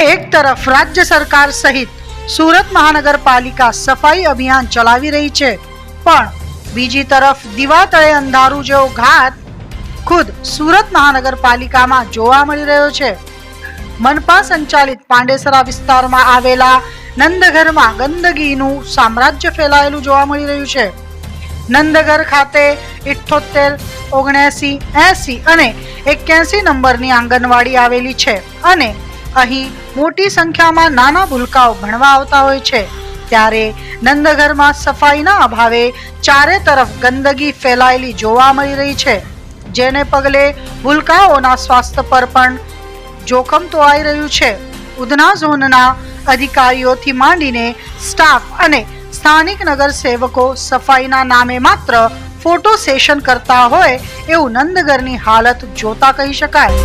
એક તરફ રાજ્ય સરકાર સહિત સુરત મહાનગરપાલિકા સફાઈ અભિયાન ચલાવી રહી છે, પણ બીજી તરફ દીવા તળે અંધારું જેવો ઘાત ખુદ સુરત મહાનગરપાલિકામાં જોવા મળી રહ્યો છે। મનપા સંચાલિત પાંડેસરા વિસ્તારમાં આવેલા નંદઘરમાં ગંદકીનું સામ્રાજ્ય ફેલાયેલું જોવા મળી રહ્યું છે। નંદઘર ખાતે 78, 79, 80 અને 81 નંબરની આંગણવાડી આવેલી છે અને અહીં મોટી સંખ્યામાં નાના ભૂલકાઓ ભણવા આવતા હોય છે। ત્યારે નંદઘરમાં સફાઈના અભાવે ચારે તરફ ગંદકી ફેલાયેલી જોવા મળી રહી છે, જેને પગલે ભૂલકાઓના સ્વાસ્થ્ય પર પણ જોખમ તોળાઈ રહ્યું છે। ઉધના ઝોનના અધિકારીઓથી માંડીને સ્ટાફ અને સ્થાનિક નગરસેવકો સફાઈના નામે માત્ર ફોટો સેશન કરતા હોય એવું નંદઘરની હાલત જોતા કહી શકાય।